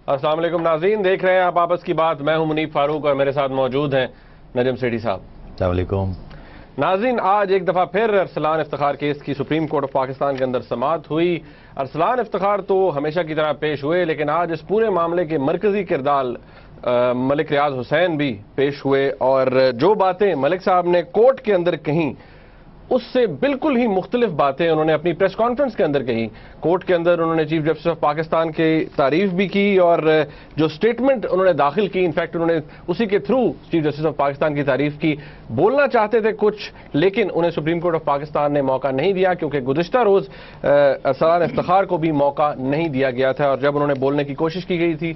السلام علیکم ناظرین، دیکھ رہے ہیں آپ آپس کی بات. میں ہوں منیب فاروق اور میرے ساتھ موجود ہیں نجم سیٹھی صاحب. السلام علیکم ناظرین، آج ایک دفعہ پھر ارسلان افتخار کیس کی سپریم کورٹ آف پاکستان کے اندر سماعت ہوئی. ارسلان افتخار تو ہمیشہ کی طرح پیش ہوئے، لیکن آج اس پورے معاملے کے مرکزی کردار ملک ریاض حسین بھی پیش ہوئے، اور جو باتیں ملک صاحب نے کورٹ کے اندر کہیں اس سے بالکل ہی مختلف باتیں انہوں نے اپنی پریس کانفرنس کے اندر کہی. کورٹ کے اندر انہوں نے چیف جسٹس آف پاکستان کی تعریف بھی کی، اور جو سٹیٹمنٹ انہوں نے داخل کی، انفیکٹ انہوں نے اسی کے through chief justice of Pakistan کی تعریف کی. بولنا چاہتے تھے کچھ، لیکن انہیں سپریم کورٹ آف پاکستان نے موقع نہیں دیا، کیونکہ گزشتہ روز ارسلان افتخار کو بھی موقع نہیں دیا گیا تھا، اور جب انہوں نے بولنے کی کوشش کی گئی تھی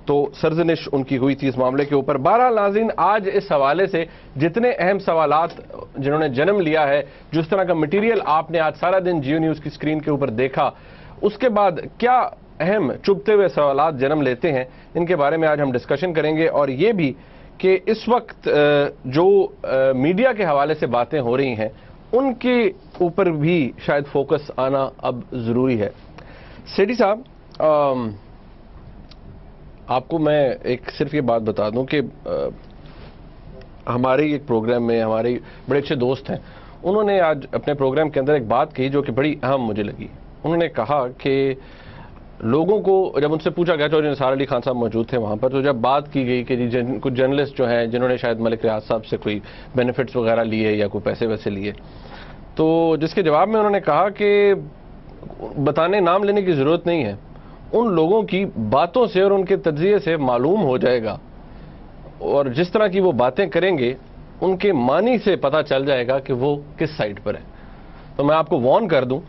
تو سرزنش ان کی ہوئی تھی اس معاملے کے اوپر. بہرحال ناظرین، آج اس حوالے سے جتنے اہم سوالات جنہوں نے جنم لیا ہے، جس طرح کا مٹیریل آپ نے آج سارا دن جیو نیوز کی سکرین کے اوپر دیکھا، اس کے بعد کیا اہم چبھتے ہوئے سوالات جنم لیتے ہیں، ان کے بارے میں آج ہم ڈسکشن کریں گے. اور یہ بھی کہ اس وقت جو میڈیا کے حوالے سے باتیں ہو رہی ہیں ان کے اوپر بھی شاید فوکس آنا اب ضروری ہے. سیٹھی صاحب، آپ کو میں ایک صرف یہ بات بتا دوں کہ ہمارے ایک پروگرام میں ہمارے بڑے اچھے دوست ہیں، انہوں نے آج اپنے پروگرام کے اندر ایک بات کہی جو کہ بڑی اہم مجھے لگی. انہوں نے کہا کہ لوگوں کو جب ان سے پوچھا گیا، جو نثار علی خان صاحب موجود تھے وہاں پر، تو جب بات کی گئی کہ کچھ جرنلسٹ جو ہیں جنہوں نے شاید ملک ریاض صاحب سے کوئی بینیفٹس وغیرہ لیے یا کوئی پیسے ویسے لیے، تو جس کے جواب میں انہوں نے کہا کہ بتانے نام لینے کی ضرورت نہیں ہے، ان لوگوں کی باتوں سے اور ان کے تجزیے سے معلوم ہو جائے گا، اور جس طرح کی وہ باتیں کریں گے ان کے معنی سے پتہ چل جائے گا کہ وہ کس سائٹ پر ہے. تو میں آپ کو وارن کر دوں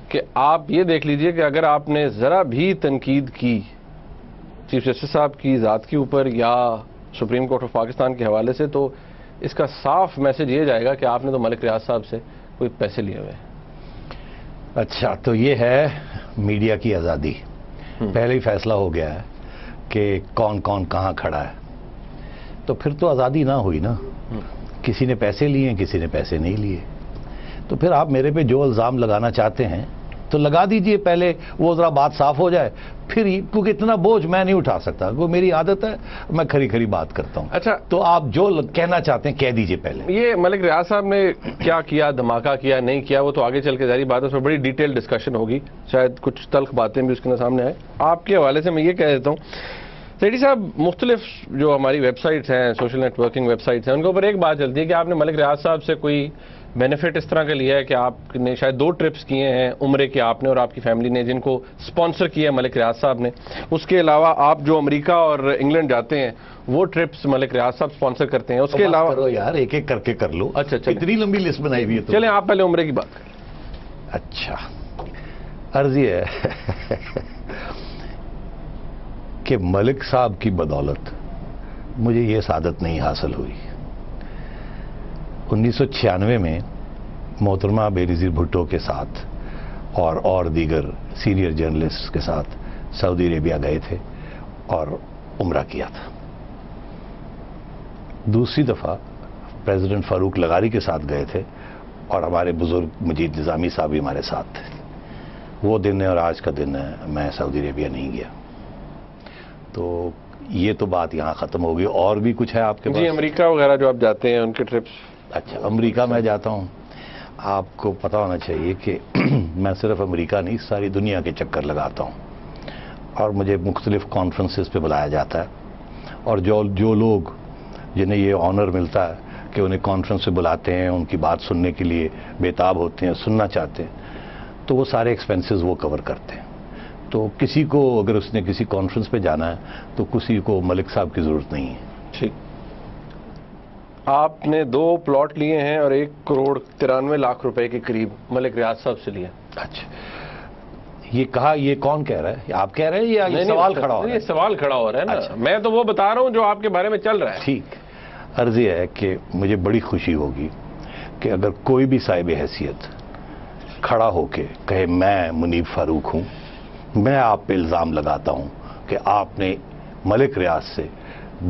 کہ آپ یہ دیکھ لیجئے کہ اگر آپ نے ذرا بھی تنقید کی چیف جسٹس صاحب کی ذات کے اوپر یا سپریم کورٹ آف پاکستان کے حوالے سے، تو اس کا صاف میسج یہ جائے گا کہ آپ نے تو ملک ریاض صاحب سے کوئی پیسے لیے ہوئے. اچھا، تو یہ ہے میڈیا کی آزادی. پہلے ہی فیصلہ ہو گیا ہے کہ کون کون کہاں کھڑا ہے، تو پھر تو آزادی نہ ہوئی نا. کسی نے پیسے لیے، کسی نے پیسے نہیں لیے. تو پھر آپ میرے پہ جو الزام لگانا چاہتے ہیں تو لگا دیجئے، پہلے وہ ذرا بات صاف ہو جائے پھر ہی، کیونکہ اتنا بوجھ میں نہیں اٹھا سکتا، وہ میری عادت ہے، میں کھری کھری بات کرتا ہوں. اچھا، تو آپ جو کہنا چاہتے ہیں کہہ دیجئے پہلے. یہ ملک ریاض صاحب نے کیا کیا، دھماکہ کیا نہیں کیا، وہ تو آگے چل کے ظاہری بات ہے، اس میں بڑی ڈیٹیل ڈسکشن ہوگی، شاید کچھ تلخ باتیں بھی اس کے سامنے آئے. آپ کے حوالے سے میں یہ کہہ دیتا ہوں سیٹھی صاحب، مختلف جو ہماری ویب سائٹس ہیں، social networking websites ہیں، ان کے اوپر ایک بات چلتی ہے کہ آپ نے ملک ریاض صاحب سے کوئی بینیفٹ اس طرح کا لیا ہے کہ آپ نے شاید 2 ٹرپس کیے ہیں عمرے کے، آپ نے اور آپ کی فیملی نے، جن کو سپانسر کیا ہے ملک ریاض صاحب نے. اس کے علاوہ آپ جو امریکہ اور انگلینڈ جاتے ہیں وہ ٹرپس ملک ریاض صاحب سپانسر کرتے ہیں. اس کے علاوہ کرو یار، ایک ایک کر کے کر لو. اچھا، اتنی لمبی لسٹ بنائی ہوئی ہے. چلیں آپ پہلے عمرے کی بات کریں. اچھا، عرض یہ ہے کہ ملک صاحب کی بدولت مجھے یہ سعادت نہیں حاصل ہوئی. 1996 میں محترمہ بے نظیر بھٹو کے ساتھ اور دیگر سینئر جرنلسٹ کے ساتھ سعودی عربیہ گئے تھے اور عمرہ کیا تھا. دوسری دفعہ پریزیڈنٹ فاروق لغاری کے ساتھ گئے تھے، اور ہمارے بزرگ مجید نظامی صاحب بھی ہمارے ساتھ تھے. وہ دن ہے اور آج کا دن ہے، میں سعودی عربیہ نہیں گیا. تو یہ تو بات یہاں ختم ہوگی. اور بھی کچھ ہے آپ کے پاس؟ جی، امریکہ وغیرہ جو آپ جاتے ہیں ان کے ٹرپس. اچھا، امریکہ میں جاتا ہوں. آپ کو پتہ ہونا چاہیے کہ میں صرف امریکہ نہیں، ساری دنیا کے چکر لگاتا ہوں، اور مجھے مختلف کانفرنسز پہ بلایا جاتا ہے. اور جو لوگ جنہیں یہ آنر ملتا ہے کہ انہیں کانفرنس پہ بلاتے ہیں، ان کی بات سننے کے لیے بےتاب ہوتے ہیں، سننا چاہتے ہیں، تو وہ سارے ایکسپینسز وہ کور کرتے ہیں. تو کسی کو اگر اس نے کسی کانفرنس پہ جانا ہے تو کسی کو ملک صاحب کی ضرورت نہیں ہے. ٹھیک. آپ نے 2 پلاٹ لیے ہیں اور 1 کروڑ 93 لاکھ روپے کے قریب ملک ریاض صاحب سے لیا. اچھا، یہ کہا، یہ کون کہہ رہا ہے؟ آپ کہہ رہے ہیں یا یہ سوال کھڑا ہو رہا ہے؟ یہ سوال کھڑا ہو رہا ہے نا. اچھا، میں تو وہ بتا رہا ہوں جو آپ کے بارے میں چل رہا ہے. ٹھیک. عرض یہ ہے کہ مجھے بڑی خوشی ہوگی کہ اگر کوئی بھی صاحب حیثیت کھڑا ہو کے کہے میں منیب فاروق ہوں، میں آپ پہ الزام لگاتا ہوں کہ آپ نے ملک ریاض سے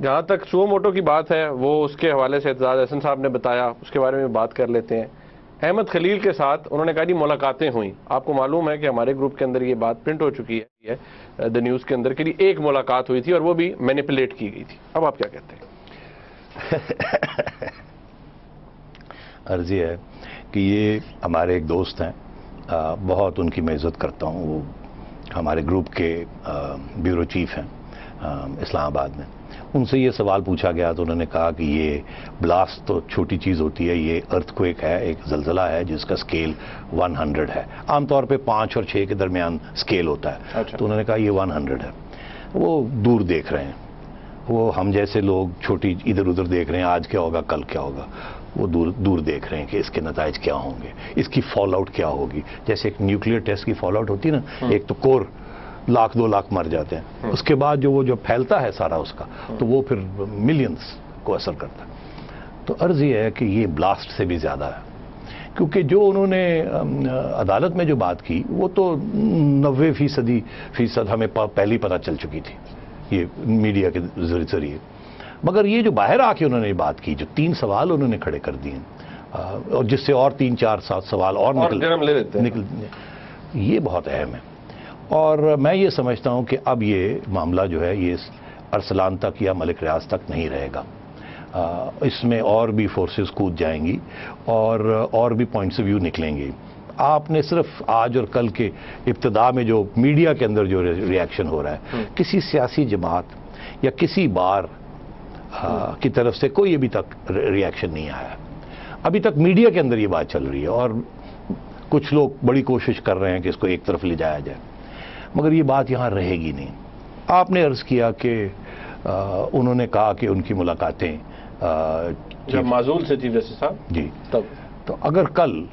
جہاں تک سو موٹو کی بات ہے وہ اس کے حوالے سے اعتزاز احسن صاحب نے بتایا، اس کے بارے میں بات کر لیتے ہیں. احمد خلیل کے ساتھ انہوں نے کہا جی ملاقاتیں ہوئیں. آپ کو معلوم ہے کہ ہمارے گروپ کے اندر یہ بات پرنٹ ہو چکی ہے دا نیوز کے اندر کہ ایک ملاقات ہوئی تھی اور وہ بھی مینیپولیٹ کی گئی تھی. اب آپ کیا کہتے ہیں؟ عرض یہ ہے کہ یہ ہمارے ایک دوست ہیں، بہت ان کی میں عزت کرتا ہوں. وہ ہمارے گروپ کے بیورو چیف ہیں اسلام آباد میں. ان سے یہ سوال پوچھا گیا تو انہوں نے کہا کہ یہ بلاسٹ تو چھوٹی چیز ہوتی ہے، یہ ارتھ کویک ہے، ایک زلزلہ ہے جس کا سکیل 100 ہے. عام طور پہ 5 اور 6 کے درمیان سکیل ہوتا ہے. تو انہوں نے کہا یہ 100 ہے. وہ دور دیکھ رہے ہیں، وہ ہم جیسے لوگ چھوٹی ادھر ادھر دیکھ رہے ہیں، آج کیا ہوگا کل کیا ہوگا. وہ دور دیکھ رہے ہیں کہ اس کے نتائج کیا ہوں گے، اس کی فال آؤٹ کیا ہوگی. جیسے ایک نیوکلیئر ٹیسٹ کی فال آؤٹ ہوتی ہے نا، ایک تو کور 1,00,000 2,00,000 مر جاتے ہیں، اس کے بعد جو پھیلتا ہے سارا اس کا، تو وہ پھر ملینز کو اثر کرتا ہے. تو عرض یہ ہے کہ یہ بلاسٹ سے بھی زیادہ ہے، کیونکہ جو انہوں نے عدالت میں جو بات کی وہ تو 90% ہمیں پہلے ہی پتہ چل چکی تھی یہ میڈیا کے ذریعے. مگر یہ جو باہر آ کے انہوں نے بات کی، جو 3 سوال انہوں نے کھڑے کر دیے اور جس سے اور 3-4 سوال اور نکل یہ بہت اہم ہے. اور میں یہ سمجھتا ہوں کہ اب یہ معاملہ جو ہے یہ ارسلان تک یا ملک ریاض تک نہیں رہے گا. اس میں اور بھی فورسز کود جائیں گی اور بھی پوائنٹس آف ویو نکلیں گے. آپ نے صرف آج اور کل کے ابتدا میں جو میڈیا کے اندر جو ریاکشن ہو رہا ہے، کسی سیاسی جماعت یا کسی بار کی طرف سے کوئی ابھی تک ریاکشن نہیں آیا. ابھی تک میڈیا کے اندر یہ بات چل رہی ہے اور کچھ لوگ بڑی کوشش کر رہے ہیں کہ اس کو ایک طرف لے جایا جائے، مگر یہ بات یہاں رہے گی نہیں. آپ نے عرض کیا کہ انہوں نے کہا کہ ان کی ملاقاتیں جب معزول سے چیف جسٹس صاحب جی تب، تو اگر کل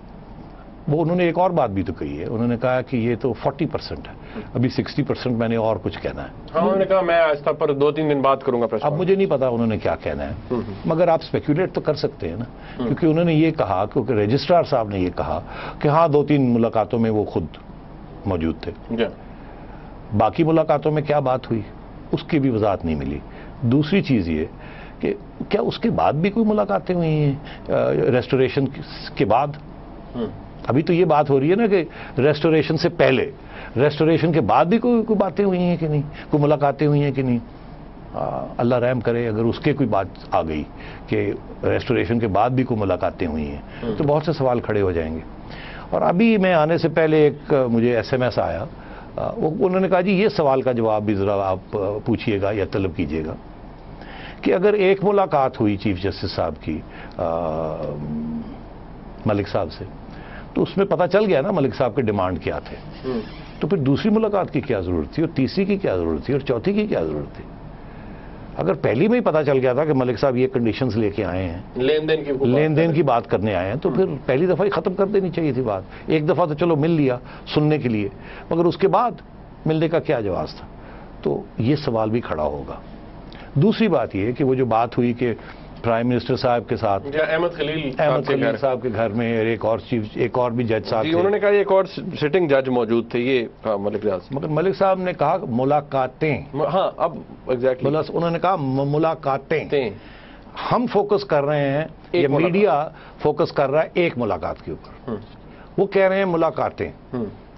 وہ انہوں نے ایک اور بات بھی تو کہی ہے، انہوں نے کہا کہ یہ تو 40% ہے، ابھی 60% میں نے اور کچھ کہنا ہے. ہاں انہوں نے کہا میں آہستہ پر 2-3 دن بعد کروں گا. اب مجھے نہیں پتا انہوں نے کیا کہنا ہے، مگر آپ اسپیکولیٹ تو کر سکتے ہیں نا، کیونکہ انہوں نے یہ کہا، کیونکہ رجسٹرار صاحب نے یہ کہا کہ ہاں 2-3 ملاقاتوں میں وہ خود موجود تھے. باقی ملاقاتوں میں کیا بات ہوئی اس کی بھی وضاحت نہیں ملی. دوسری چیز یہ کہ کیا اس کے بعد بھی کوئی ملاقاتیں ہوئی ہیں ریسٹوریشن کے بعد؟ ابھی تو یہ بات ہو رہی ہے نا کہ ریسٹوریشن سے پہلے، ریسٹوریشن کے بعد بھی کوئی باتیں ہوئی ہیں کہ نہیں، کوئی ملاقاتیں ہوئی ہیں کہ نہیں. اللہ رحم کرے اگر اس کے کوئی بات آ گئی کہ ریسٹوریشن کے بعد بھی کوئی ملاقاتیں ہوئی ہیں تو بہت سے سوال کھڑے ہو جائیں گے. اور ابھی میں آنے سے پہلے ایک مجھے SMS آیا، انہوں نے کہا جی یہ سوال کا جواب بھی ذرا آپ پوچھیے گا یا طلب کیجیے گا کہ اگر ایک ملاقات ہوئی چیف جسٹس صاحب کی ملک صاحب سے، تو اس میں پتہ چل گیا نا ملک صاحب کے ڈیمانڈ کیا تھے، تو پھر دوسری ملاقات کی کیا ضرورت تھی، اور تیسری کی کیا ضرورت تھی، اور چوتھی کی کیا ضرورت تھی؟ اگر پہلی میں ہی پتہ چل گیا تھا کہ ملک صاحب یہ کنڈیشنز لے کے آئے ہیں، لین دین کی بات کرنے آئے ہیں، تو پھر پہلی دفعہ ہی ختم کر دینی چاہیے تھی بات. ایک دفعہ تو چلو مل لیا سننے کے لیے، مگر اس کے بعد ملنے کا کیا جواز تھا؟ تو یہ سوال بھی کھڑا ہوگا. دوسری بات یہ کہ وہ جو بات ہوئی کہ پرائم منسٹر صاحب کے ساتھ احمد خلیل صاحب کے گھر میں ایک اور بھی جج صاحب، انہوں نے کہا ایک اور سٹنگ جج موجود تھے، یہ کہا ملک ریاض، مگر ملک صاحب نے کہا ملاقاتیں. ہاں اب ایگزیکٹلی انہوں نے کہا ملاقاتیں. ہم فوکس کر رہے ہیں، یہ میڈیا فوکس کر رہا ہے ایک ملاقات کے اوپر، وہ کہہ رہے ہیں ملاقاتیں.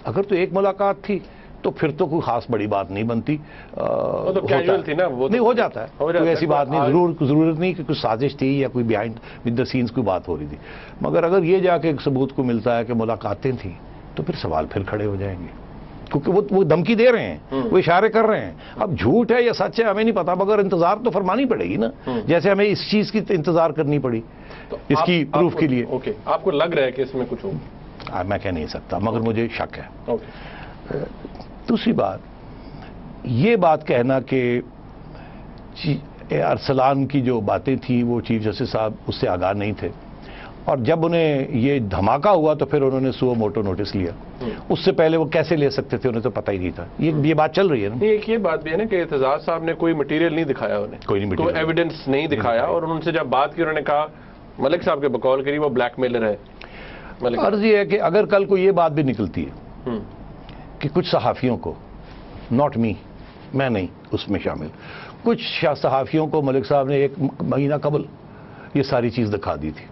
اگر تو ایک ملاقات تھی تو پھر تو کوئی خاص بڑی بات نہیں بنتی، تھی نا، وہ نہیں ہو جاتا ہے، کوئی ایسی بات نہیں، ضرورت نہیں کہ کچھ سازش تھی یا کوئی بیہائنڈ ود دا سینز کوئی بات ہو رہی تھی. مگر اگر یہ جا کے ایک ثبوت کو ملتا ہے کہ ملاقاتیں تھیں تو پھر سوال پھر کھڑے ہو جائیں گے، کیونکہ وہ دھمکی دے رہے ہیں، وہ اشارے کر رہے ہیں. اب جھوٹ ہے یا سچ ہے ہمیں نہیں پتا، مگر انتظار تو فرمانی پڑے گی نا، جیسے ہمیں اس چیز کی انتظار کرنی پڑی اس کی پروف کے لیے. اوکے، آپ کو لگ رہا ہے کہ اس میں کچھ ہو؟ میں کہہ نہیں سکتا، مگر مجھے شک ہے. دوسری بات، یہ بات کہنا کہ ارسلان کی جو باتیں تھیں وہ چیف جسٹس صاحب اس سے آگاہ نہیں تھے، اور جب انہیں یہ دھماکہ ہوا تو پھر انہوں نے سو موٹو نوٹس لیا. اس سے پہلے وہ کیسے لے سکتے تھے، انہیں تو پتہ ہی نہیں تھا. یہ بات چل رہی ہے نا. ایک یہ بات بھی ہے نا کہ اعتزاز صاحب نے کوئی مٹیریل نہیں دکھایا، انہیں کوئی ایویڈنس نہیں دکھایا، اور ان سے جب بات کی انہوں نے کہا ملک صاحب کے بقول کری وہ بلیک میلر ہے. عرض یہ ہے کہ اگر کل کو یہ بات بھی نکلتی ہے کہ کچھ صحافیوں کو، ناٹ می، میں نہیں اس میں شامل. کچھ صحافیوں کو ملک صاحب نے 1 مہینہ قبل یہ ساری چیز دکھا دی تھی.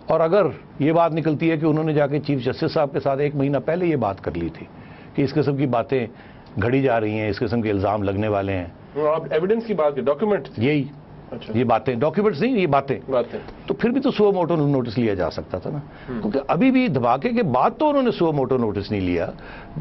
اور اگر یہ بات نکلتی ہے کہ انہوں نے جا کے چیف جسٹس صاحب کے ساتھ 1 مہینہ پہلے یہ بات کر لی تھی کہ اس قسم کی باتیں گھڑی جا رہی ہیں, اس قسم کے الزام لگنے والے ہیں. آپ ایویڈنس کی بات کی, ڈاکیومنٹ, یہی یہ باتیں, ڈاکیومنٹس نہیں, یہ باتیں, تو پھر بھی تو سو موٹو نوٹس لیا جا سکتا تھا نا. کیونکہ ابھی بھی دھماکے کے بعد تو انہوں نے سو موٹو نوٹس نہیں لیا,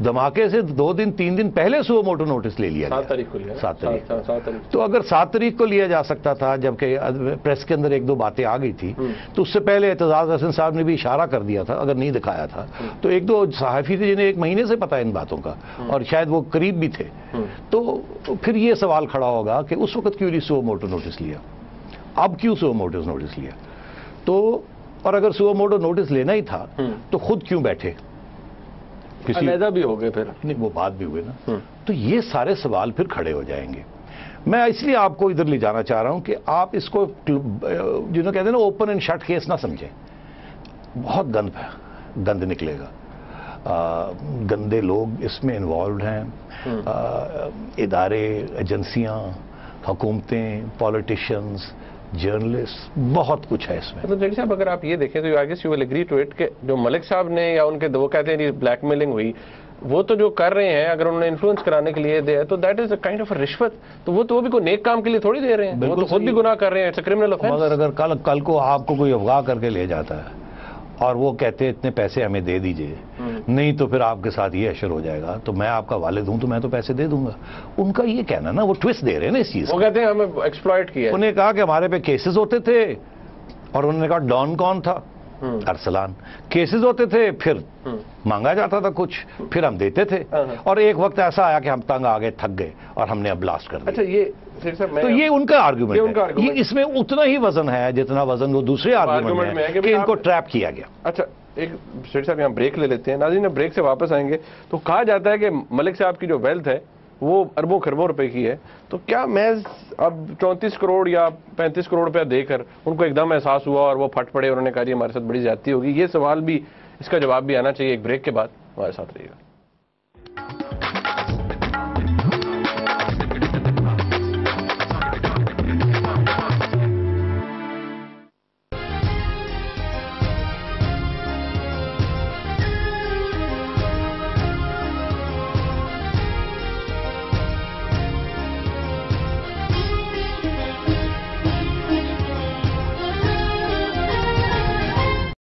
دھماکے سے 2 دن 3 دن پہلے سو موٹو نوٹس لے لیا. 7 تاریخ کو لیا. 7 تاریخ. تو اگر 7 تاریخ کو لیا جا سکتا تھا, جبکہ پریس کے اندر 1-2 باتیں آ گئی تھی, تو اس سے پہلے اعتزاز حسن صاحب نے بھی اشارہ کر دیا تھا, اگر نہیں دکھایا تھا تو 1-2 صحافی تھے جنہیں 1 مہینے سے پتا ان باتوں کا, اور شاید وہ قریب بھی تھے. تو پھر یہ سوال کھڑا ہوگا کہ اس وقت کیوں نہیں سو موٹو نوٹس لیا, اب کیوں سو موٹو نوٹس لیا. تو اور اگر سو موٹو نوٹس لینا ہی تھا تو خود کیوں بیٹھے, علیحدہ بھی ہو گئے پھر, نہیں وہ بات بھی ہوئے نا. تو یہ سارے سوال پھر کھڑے ہو جائیں گے. میں اس لیے آپ کو ادھر لے جانا چاہ رہا ہوں کہ آپ اس کو جنہوں کہتے ہیں نا اوپن اینڈ شٹ کیس نہ سمجھیں. بہت گند نکلے گا, گندے لوگ اس میں انوالوڈ ہیں, ادارے, ایجنسیاں, حکومتیں, پالیٹیشینز, جرنلسٹ, بہت کچھ ہے اس میں. مطلب جیڈی صاحب اگر آپ یہ دیکھیں تو I guess you will agree to it کہ جو ملک صاحب نے یا ان کے وہ کہتے ہیں بلیک میلنگ ہوئی, وہ تو جو کر رہے ہیں اگر انہوں نے انفلوئنس کرانے کے لیے دے تو that is a kind of a رشوت. تو وہ بھی کوئی نیک کام کے لیے تھوڑی دے رہے ہیں, وہ تو خود بھی گناہ کر رہے ہیں, اٹس اے کرمنل آفینس. مگر اگر کل کو آپ کو کوئی اغوا کر کے لے جاتا ہے اور وہ کہتے ہیں اتنے پیسے ہمیں دے دیجئے, نہیں تو پھر آپ کے ساتھ یہ اشر ہو جائے گا, تو میں آپ کا والد ہوں تو میں تو پیسے دے دوں گا. ان کا یہ کہنا نا, وہ ٹوسٹ دے رہے ہیں نا اس چیز, وہ کہتے ہیں ہمیں ایکسپلائٹ کیا. انہیں کہا کہ ہمارے پہ کیسز ہوتے تھے, اور انہوں نے کہا ڈان کون تھا, ارسلان. کیسز ہوتے تھے, پھر مانگا جاتا تھا کچھ, پھر ہم دیتے تھے, اور ایک وقت ایسا آیا کہ ہم تنگ آ گئے, تھک گئے, اور ہم نے اب بلاسٹ کر دیا. اچھا, یہ تو یہ ان کا آرگومنٹ ہے. یہ اس میں اتنا ہی وزن ہے جتنا وزن وہ دوسرے آرگومنٹ میں ہے کہ ان کو ٹریپ کیا گیا. اچھا, ایک سیٹ صاحب یہاں بریک لے لیتے ہیں. ناظرین بریک سے واپس آئیں گے. تو کہا جاتا ہے کہ ملک صاحب کی جو ویلتھ ہے وہ اربوں خربوں روپے کی ہے, تو کیا محض اب 34 کروڑ یا 35 کروڑ روپیہ دے کر ان کو ایک دم احساس ہوا اور وہ پھٹ پڑے, انہوں نے کہا ہمارے ساتھ بڑی زیادتی ہوگی؟ یہ سوال بھی, اس کا جواب بھی آنا چاہیے. ایک بریک کے بعد ہمارے ساتھ رہیے گا.